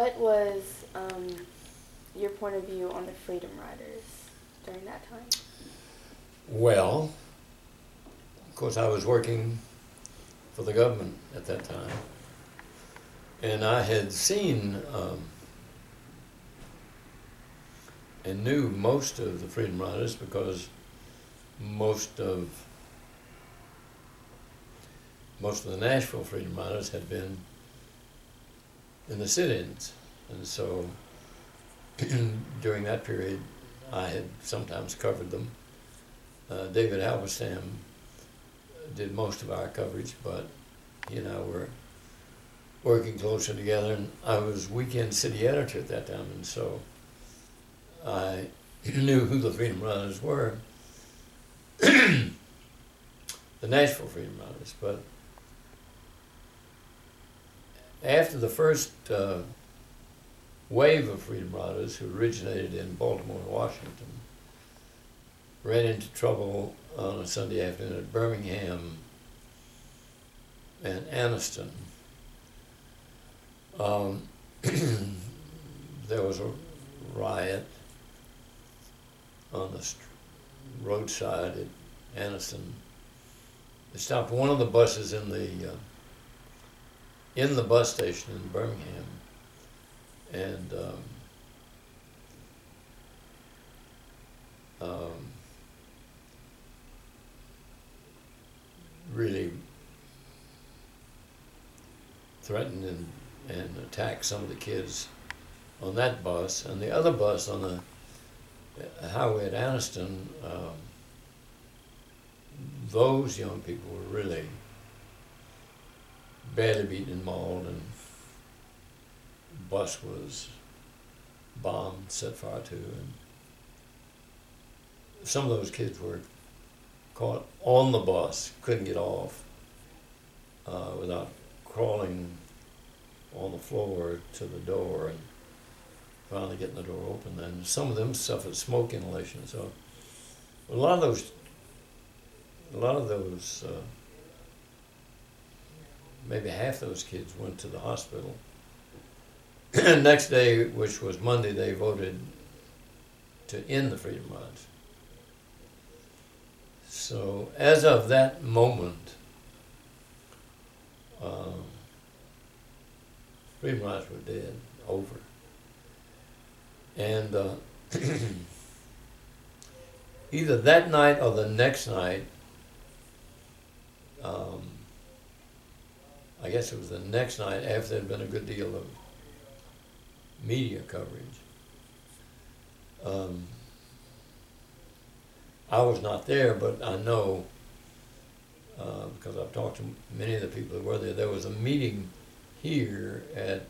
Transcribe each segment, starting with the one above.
what was your point of view on the Freedom Riders during that time? Well, of course, I was working for the government at that time, and I had seen and knew most of the Freedom Riders because most of the Nashville Freedom Riders had been in the sit-ins, and so during that period, I had sometimes covered them. David Halberstam did most of our coverage, but he and I were working closer together, and I was weekend city editor at that time, and so I knew who the Freedom Riders were, the Nashville Freedom Riders. But after the first wave of Freedom Riders, who originated in Baltimore and Washington, ran into trouble on a Sunday afternoon at Birmingham and Anniston, there was a riot on the roadside at Anniston. They stopped one of the buses in the bus station in Birmingham, and really threatened and attacked some of the kids on that bus. And the other bus on the highway at Anniston, those young people were really badly beaten and mauled, and the bus was bombed, set fire to, and some of those kids were caught on the bus, couldn't get off without crawling on the floor to the door and finally getting the door open. And some of them suffered smoke inhalation. So a lot of those maybe half those kids went to the hospital. Next day, which was Monday, they voted to end the Freedom Rides. So as of that moment, Freedom Rides were dead, over. And either that night or the next night, I guess it was the next night after there had been a good deal of media coverage. I was not there, but I know, because I've talked to many of the people who were there, there was a meeting here at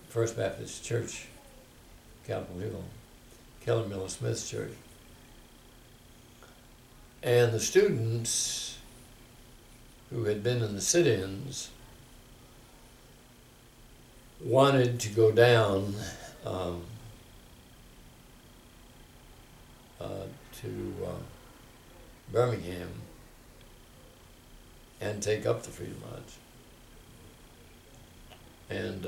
First Baptist Church, Capitol Hill, Keller Miller Smith's church. And the students who had been in the sit-ins wanted to go down to Birmingham and take up the Freedom Rides. And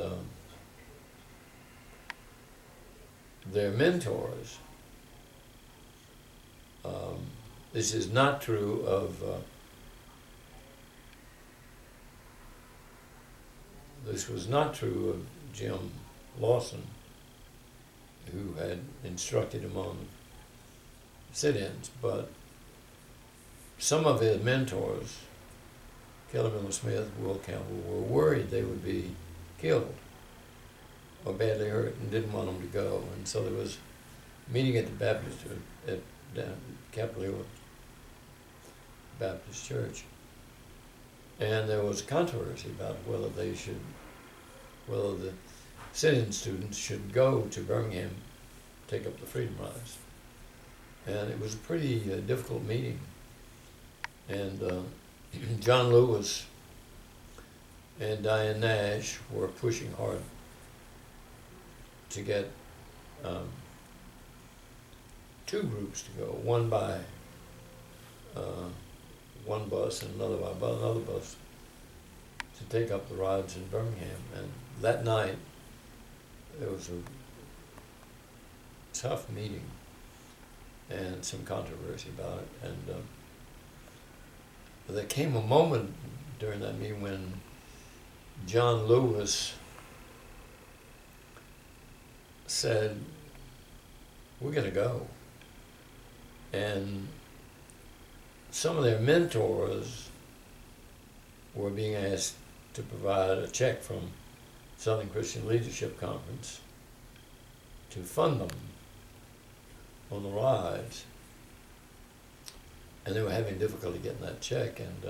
their mentors, this is not true of this was not true of Jim Lawson, who had instructed him on sit-ins, but some of his mentors, Keller Miller Smith, Will Campbell, were worried they would be killed or badly hurt and didn't want them to go. And so there was a meeting at the Baptist, at Capitol Hill Baptist Church, and there was controversy about whether the sit-in students should go to Birmingham, take up the Freedom Rides. And it was a pretty difficult meeting. And John Lewis and Diane Nash were pushing hard to get two groups to go, one by one bus and another by another bus. to take up the rides in Birmingham. And that night, there was a tough meeting and some controversy about it. And there came a moment during that meeting when John Lewis said, "We're going to go." And some of their mentors were being asked to provide a check from Southern Christian Leadership Conference to fund them on the rides. And they were having difficulty getting that check. And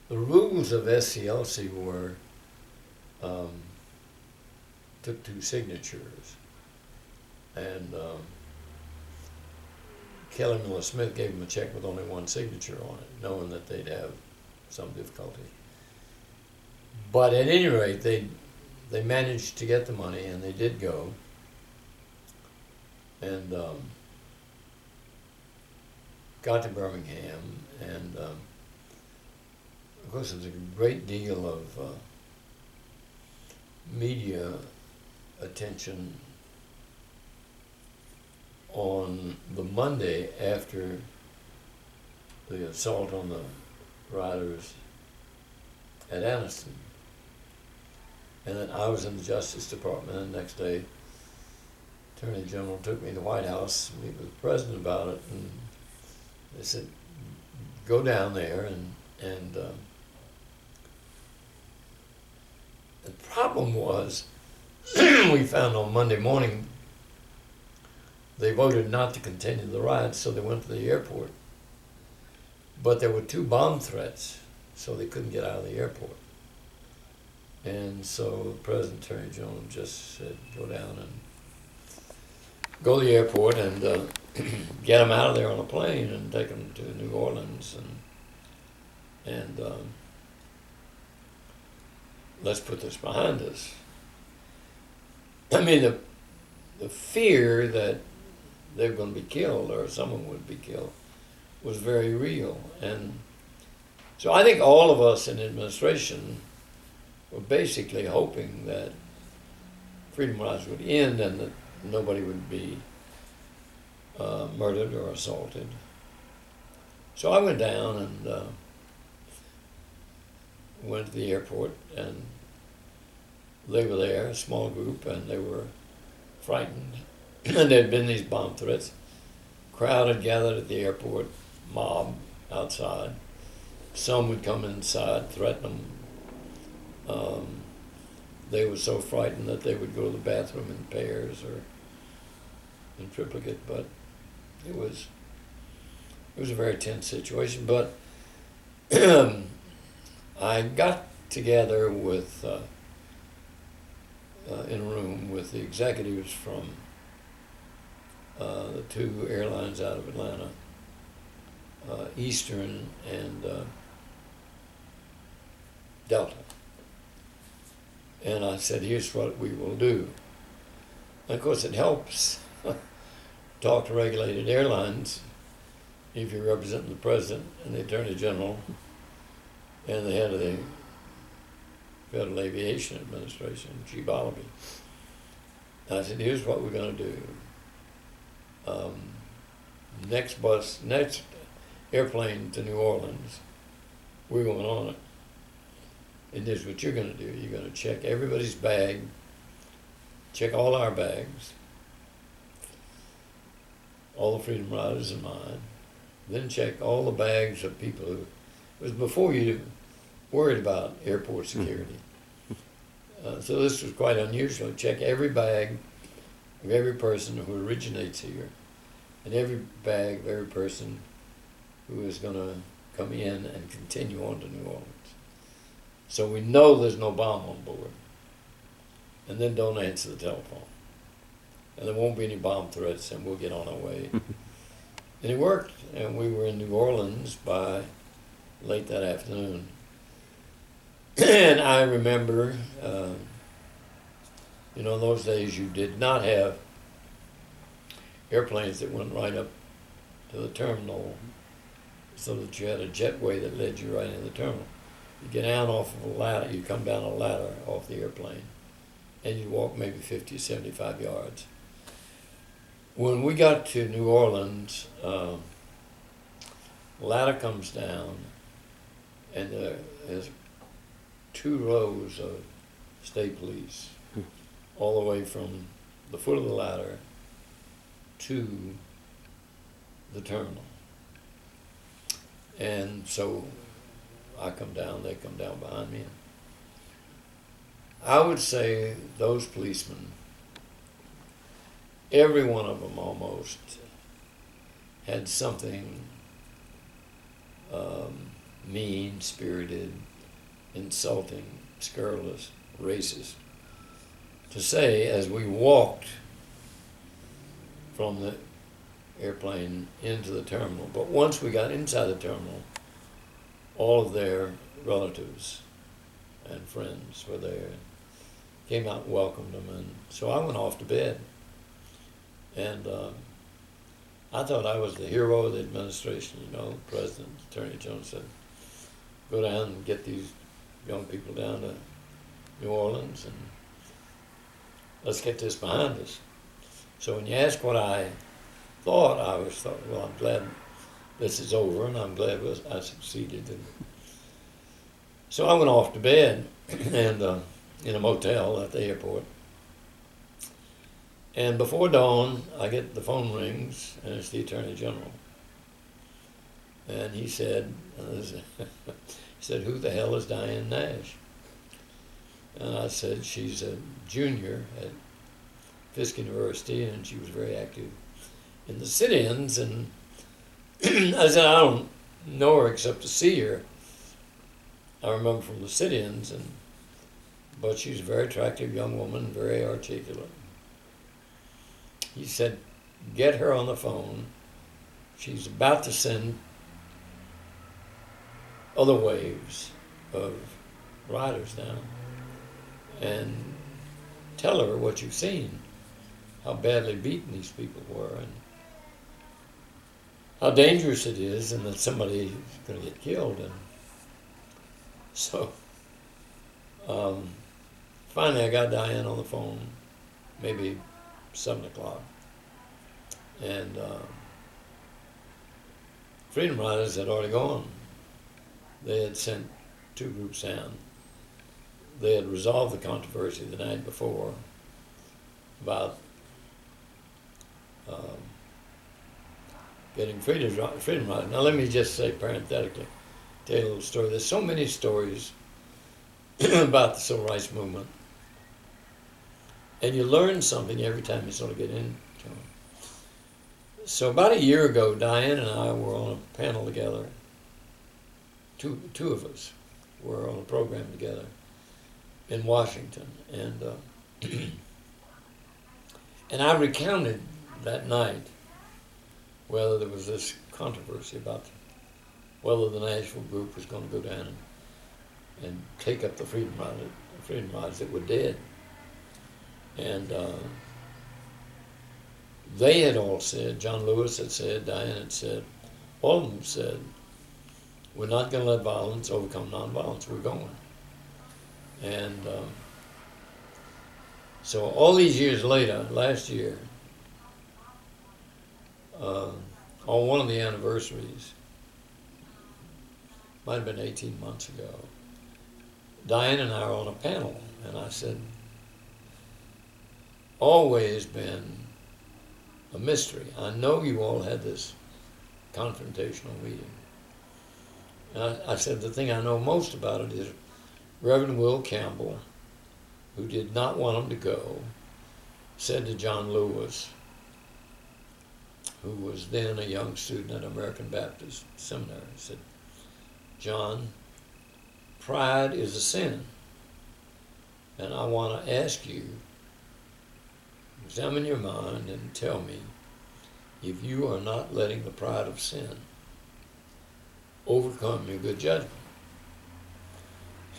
the rules of SCLC were took 2 signatures. And Kelly Miller Smith gave them a check with only 1 signature on it, knowing that they'd have some difficulty. But at any rate, they managed to get the money, and they did go. And got to Birmingham, and of course there was a great deal of media attention on the Monday after the assault on the riders at Anniston. And then I was in the Justice Department, and the next day, Attorney General took me to the White House to meet with the President about it, and they said, "Go down there," and the problem was, we found on Monday morning, they voted not to continue the ride, so they went to the airport. But there were 2 bomb threats, so they couldn't get out of the airport. And so the President, Attorney General just said, "Go down and go to the airport and get them out of there on a plane and take them to New Orleans and let's put this behind us." I mean, the fear that they were going to be killed or someone would be killed was very real. And so I think all of us in administration were basically hoping that Freedom Rides would end and that nobody would be murdered or assaulted. So I went down and went to the airport, and they were there, a small group, and they were frightened. And there had been these bomb threats. Crowd had gathered at the airport, mob outside. Some would come inside, threaten them. They were so frightened that they would go to the bathroom in pairs or in triplicate, but it was a very tense situation. But I got together with in a room with the executives from the 2 airlines out of Atlanta, Eastern and Delta. And I said, "Here's what we will do." And of course, it helps talk to regulated airlines if you're representing the President and the Attorney General and the head of the Federal Aviation Administration, Chief Wallaby. I said, "Here's what we're going to do. Next airplane to New Orleans, we're going on it. And here's what you're going to do. You're going to check everybody's bag, check all our bags, all the Freedom Riders and mine, then check all the bags of people who," it was before you worried about airport security. So this was quite unusual. Check every bag of every person who originates here, and every bag of every person who is going to come in and continue on to New Orleans. So we know there's no bomb on board. And then don't answer the telephone. And there won't be any bomb threats, and we'll get on our way. And it worked, and we were in New Orleans by late that afternoon. And I remember, in those days you did not have airplanes that went right up to the terminal so that you had a jetway that led you right in the terminal. You get down off of a ladder, you come down a ladder off the airplane, and you walk maybe 50, 75 yards. When we got to New Orleans, ladder comes down, and there's 2 rows of state police, all the way from the foot of the ladder to the terminal. And so I come down, they come down behind me. I would say those policemen, every one of them almost, had something mean-spirited, insulting, scurrilous, racist to say as we walked from the airplane into the terminal. But once we got inside the terminal, all of their relatives and friends were there, came out and welcomed them, and so I went off to bed. And I thought I was the hero of the administration, you know. The President, Attorney General said, go down and get these young people down to New Orleans and let's get this behind us. So when you ask what I thought, I always thought, well, I'm glad this is over, and I'm glad I succeeded. And so I went off to bed and in a motel at the airport. And before dawn, I get the phone rings, and it's the Attorney General. And he said, who the hell is Diane Nash? And I said, she's a junior at Fisk University, and she was very active in the sit-ins. And I said, I don't know her except to see her. I remember from the sit-ins, but she's a very attractive young woman, very articulate. He said, get her on the phone. She's about to send other waves of riders down, and tell her what you've seen, how badly beaten these people were, and how dangerous it is, and that somebody is going to get killed. And so finally I got Diane on the phone, maybe 7 o'clock, and Freedom Riders had already gone. They had sent 2 groups down. They had resolved the controversy the night before about getting Freedom Riders. Now let me just say parenthetically, tell you a little story. There's so many stories about the Civil Rights Movement, and you learn something every time you sort of get into them. So about a year ago, Diane and I were on a panel together. Two of us were on a program together in Washington, and and I recounted that night whether there was this controversy about whether the Nashville group was going to go down and take up the Freedom Riders that were dead. And they had all said, John Lewis had said, Diane had said, all of them said, we're not going to let violence overcome nonviolence. We're going. And so all these years later, last year, on one of the anniversaries, might have been 18 months ago, Diane and I were on a panel, and I said, always been a mystery. I know you all had this confrontational meeting. And I said, the thing I know most about it is Reverend Will Campbell, who did not want him to go, said to John Lewis, who was then a young student at American Baptist Seminary, said, John, pride is a sin. And I want to ask you, examine your mind and tell me if you are not letting the pride of sin overcome your good judgment.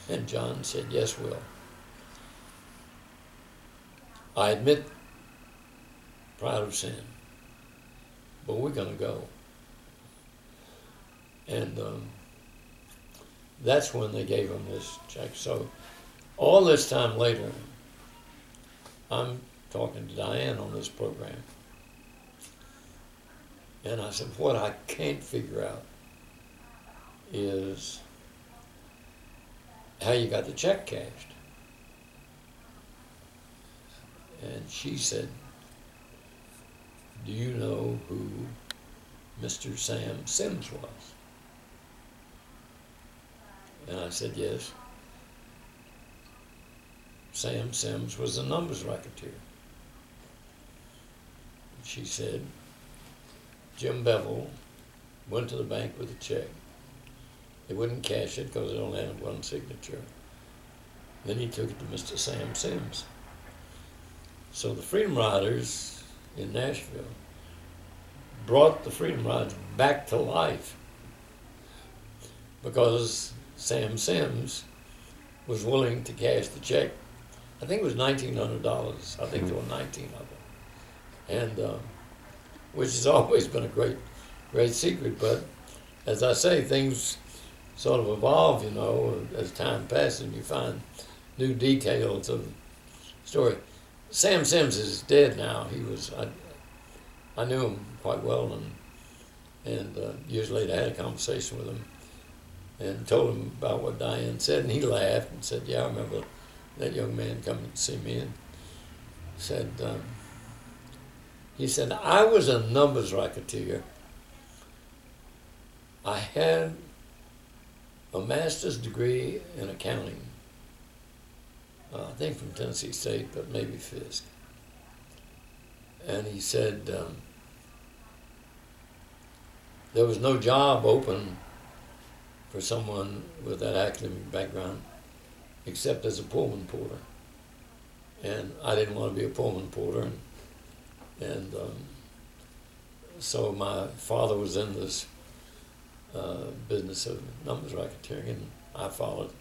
And John said, yes, Will. I admit pride of sin, but we're going to go. And that's when they gave him this check. So all this time later, I'm talking to Diane on this program. And I said, what I can't figure out is how you got the check cashed. And she said, do you know who Mr. Sam Sims was? And I said, yes. Sam Sims was a numbers racketeer. She said, Jim Bevel went to the bank with a check. They wouldn't cash it because it only had one signature. Then he took it to Mr. Sam Sims. So the Freedom Riders in Nashville brought the Freedom Riders back to life because Sam Sims was willing to cash the check. I think it was $1,900. I think there were 19 of them. And which has always been a great secret. But as I say, things sort of evolve, you know, as time passes and you find new details of the story. Sam Sims is dead now. He was, I knew him quite well, and years later I had a conversation with him and told him about what Diane said, and he laughed and said, yeah, I remember that young man coming to see me, and said, he said, I was a numbers racketeer. I had a master's degree in accounting, I think from Tennessee State, but maybe Fisk. And he said, there was no job open for someone with that academic background except as a Pullman porter. And I didn't want to be a Pullman porter. And so my father was in this business of numbers racketeering, and I followed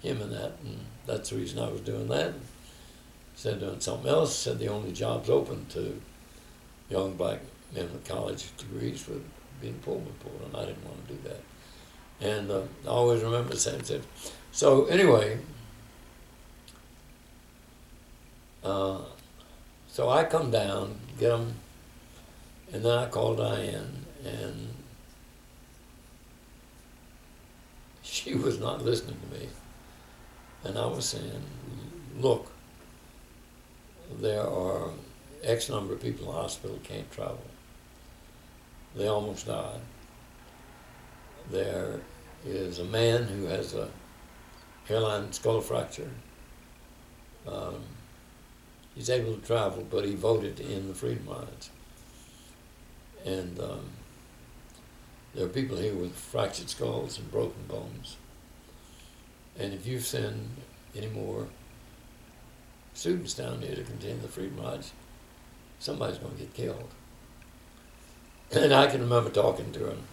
him in that, and that's the reason I was doing that. Instead of doing something else, said the only jobs open to young black men with college degrees were being Pullman porter, and I didn't want to do that. And I always remember saying, so anyway, so I come down, get them, and then I call Diane, and she was not listening to me. And I was saying, look, there are X number of people in the hospital who can't travel. They almost died. There is a man who has a hairline skull fracture. He's able to travel, but he voted in the Freedom Rides. And there are people here with fractured skulls and broken bones. And if you send any more students down here to continue the Freedom Rides, somebody's going to get killed. And I can remember talking to him.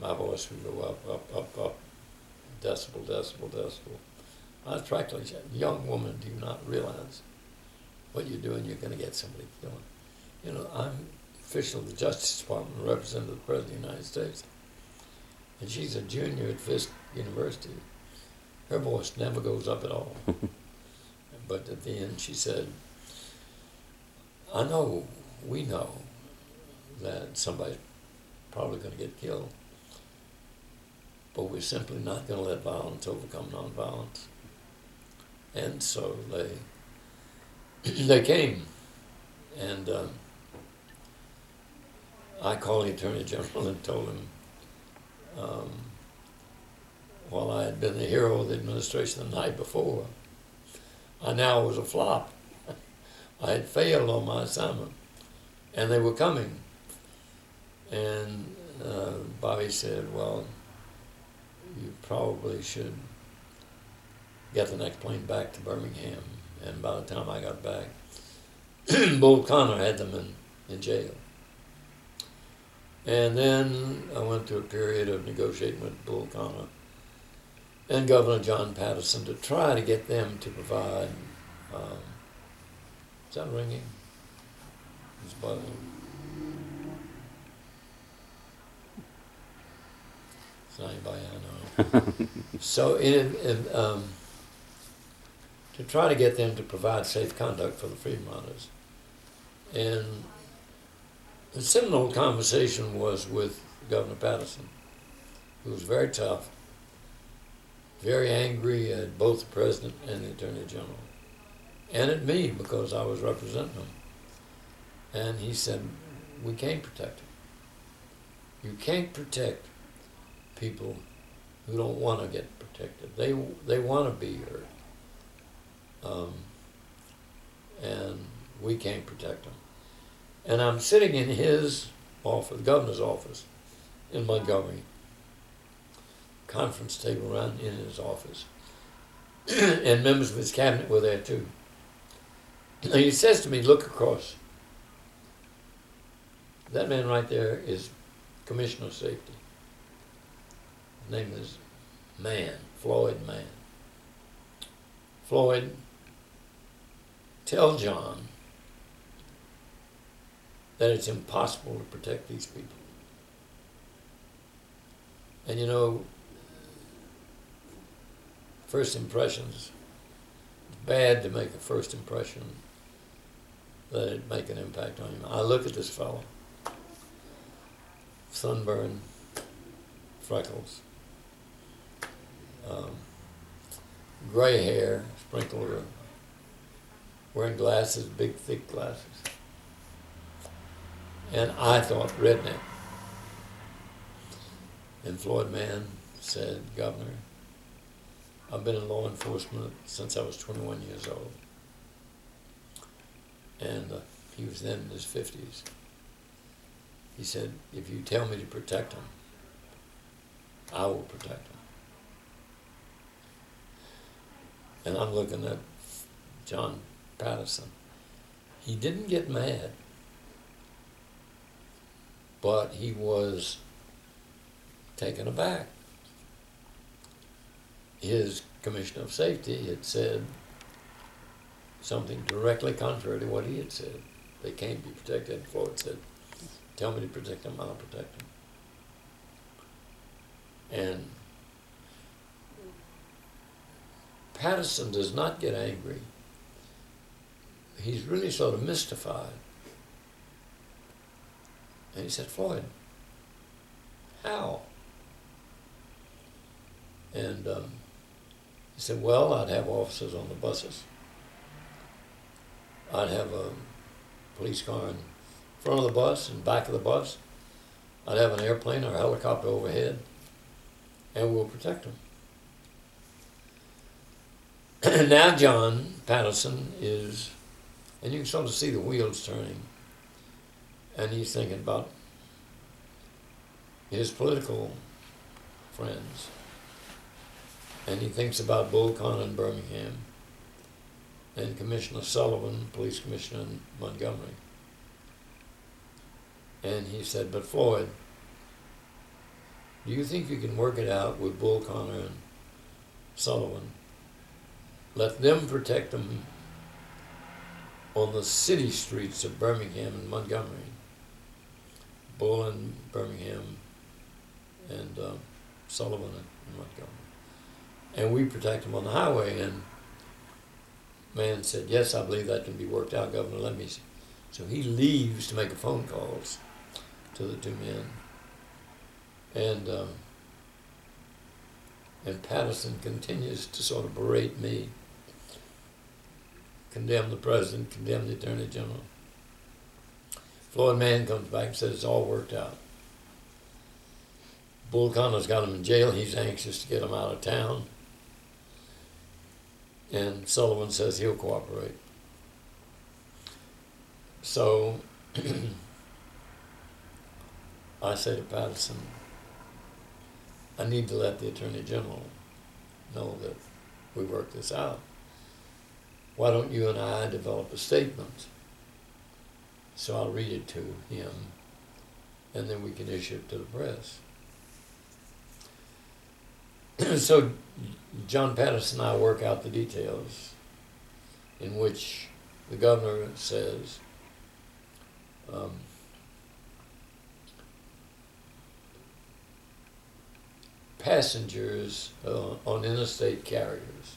My voice would go up, decibel, decibel, decibel. I was practically saying, young woman, do you not realize what you're doing? You're going to get somebody killed. You know, I'm official of the Justice Department, representative of the President of the United States. And she's a junior at Fisk University. Her voice never goes up at all. But at the end she said, I know, we know that somebody's probably going to get killed, but we're simply not going to let violence overcome nonviolence. And so they came, and I called the Attorney General and told him, while I had been the hero of the administration the night before, I now was a flop. I had failed on my assignment, and they were coming. And Bobby said, well, you probably should get the next plane back to Birmingham. And by the time I got back, Bull Connor had them in jail. And then I went through a period of negotiating with Bull Connor and Governor John Patterson to try to get them to provide, is that ringing? It's buzzing. It's not anybody I know. So to try to get them to provide safe conduct for the Freedom Riders. And the seminal conversation was with Governor Patterson, who was very tough, very angry at both the President and the Attorney General, and at me because I was representing him. And he said, we can't protect them. You can't protect people who don't want to get protected. They want to be here. And we can't protect them. And I'm sitting in his office, the governor's office in Montgomery, conference table around in his office. And members of his cabinet were there too. And he says to me, look across. That man right there is Commissioner of Safety. His name is Mann, Floyd Mann. Floyd, tell John that it's impossible to protect these people. And you know, first impressions, it's bad to make a first impression that it make an impact on him. I look at this fellow, sunburn, freckles, gray hair, sprinkled, wearing glasses, big thick glasses. And I thought redneck. And Floyd Mann said, Governor, I've been in law enforcement since I was 21 years old. And he was then in his 50s. He said, if you tell me to protect them, I will protect them. And I'm looking at John Patterson. He didn't get mad, but he was taken aback. His Commissioner of Safety had said something directly contrary to what he had said. They can't be protected. Floyd said, tell me to protect them, I'll protect them. And Patterson does not get angry. He's really sort of mystified. And he said, Floyd, how? And he said, well, I'd have officers on the buses. I'd have a police car in front of the bus and back of the bus. I'd have an airplane or a helicopter overhead, and we'll protect them. Now John Patterson is, and you can sort of see the wheels turning, and he's thinking about his political friends, and he thinks about Bull Connor in Birmingham, and Commissioner Sullivan, police commissioner in Montgomery. And he said, but Floyd, do you think you can work it out with Bull Connor and Sullivan? Let them protect them on the city streets of Birmingham and Montgomery. Bull in Birmingham and Sullivan in Montgomery. And we protect them on the highway. And Mann said, yes, I believe that can be worked out, Governor, let me see. So he leaves to make a phone calls to the two men. And Patterson continues to sort of berate me, condemn the President, condemn the Attorney General. Floyd Mann comes back and says it's all worked out. Bull Connor's got him in jail. He's anxious to get him out of town. And Sullivan says he'll cooperate. So I say to Patterson, I need to let the Attorney General know that we worked this out. Why don't you and I develop a statement? So I'll read it to him, and then we can issue it to the press. So John Patterson and I work out the details in which the governor says, passengers on interstate carriers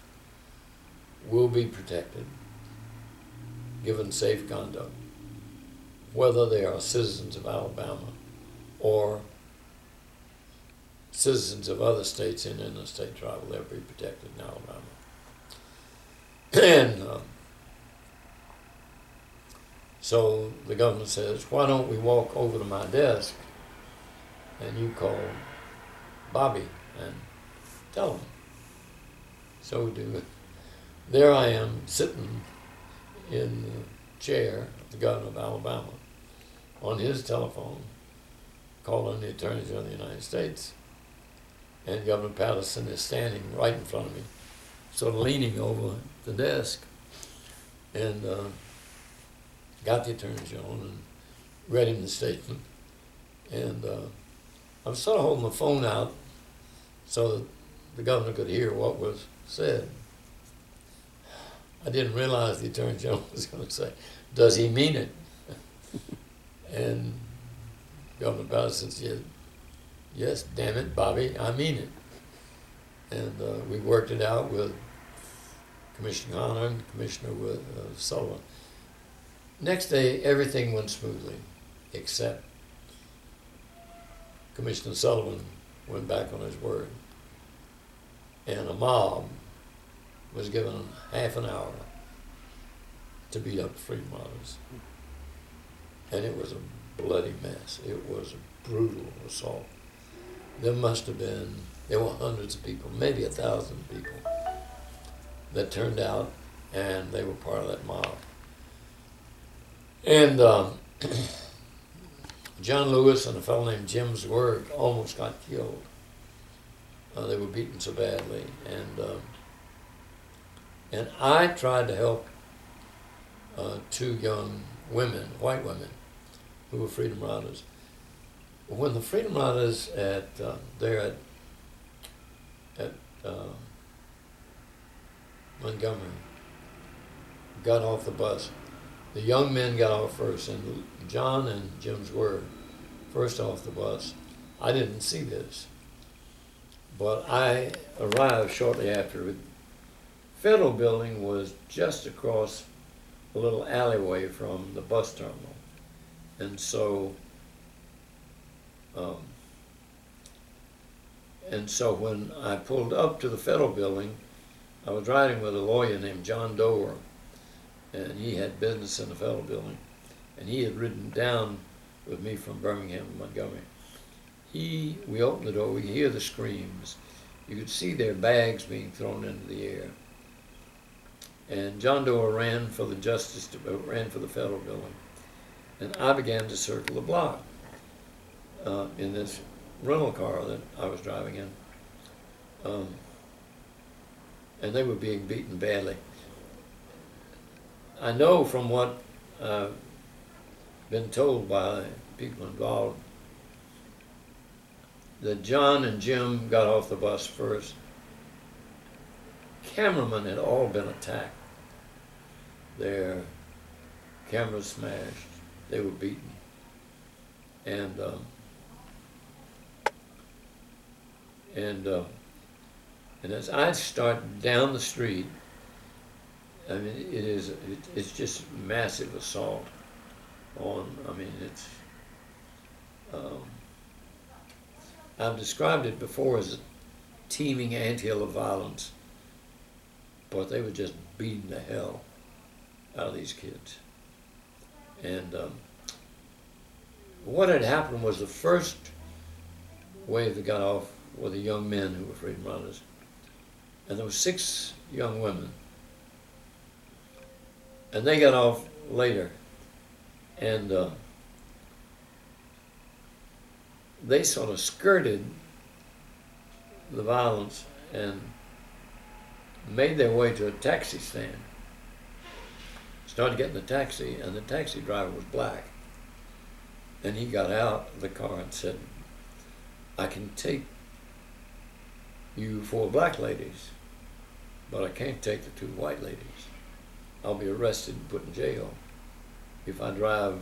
will be protected, given safe conduct, whether they are citizens of Alabama or citizens of other states in interstate travel. They'll be protected in Alabama. And so the governor says, why don't we walk over to my desk and you call Bobby and tell him. So we do it. There I am sitting in the chair of the governor of Alabama on his telephone, calling the Attorney General of the United States, and Governor Patterson is standing right in front of me, sort of leaning over the desk, and got the Attorney General and read him the statement. And I was sort of holding the phone out so that the governor could hear what was said. I didn't realize the Attorney General was going to say, does he mean it? And Governor Patterson said, yes, damn it, Bobby, I mean it. And we worked it out with Commissioner Honor and Commissioner Sullivan. Next day, everything went smoothly, except Commissioner Sullivan went back on his word. And a mob was given half an hour to beat up the Freedom Riders. And it was a bloody mess. It was a brutal assault. There were hundreds of people, maybe 1,000 people that turned out, and they were part of that mob. And John Lewis and a fellow named Jim Zwerg almost got killed. They were beaten so badly. And I tried to help two young women, white women, who were Freedom Riders. When the Freedom Riders at Montgomery got off the bus, the young men got off first, and John and Jim's were first off the bus. I didn't see this, but I arrived shortly after. The Federal Building was just across a little alleyway from the bus terminal, and so when I pulled up to the Federal Building, I was riding with a lawyer named John Doerr, and he had business in the Federal Building, and he had ridden down with me from Birmingham to Montgomery. We opened the door, we could hear the screams. You could see their bags being thrown into the air. And John Doerr ran for the Federal Building. And I began to circle the block in this rental car that I was driving in. And they were being beaten badly. I know from what I've been told by people involved that John and Jim got off the bus first. Cameramen had all been attacked. Their cameras smashed. They were beaten. And as I start down the street, I mean, it's just massive assault on, I've described it before as a teeming anthill of violence, but they were just beating the hell out of these kids. And what had happened was the first wave that got off were the young men who were Freedom Riders, and there were 6 young women. And they got off later, and they sort of skirted the violence and made their way to a taxi stand. Started getting the taxi, and the taxi driver was black. And he got out of the car and said, I can take you 4 black ladies, but I can't take the 2 white ladies. I'll be arrested and put in jail if I drive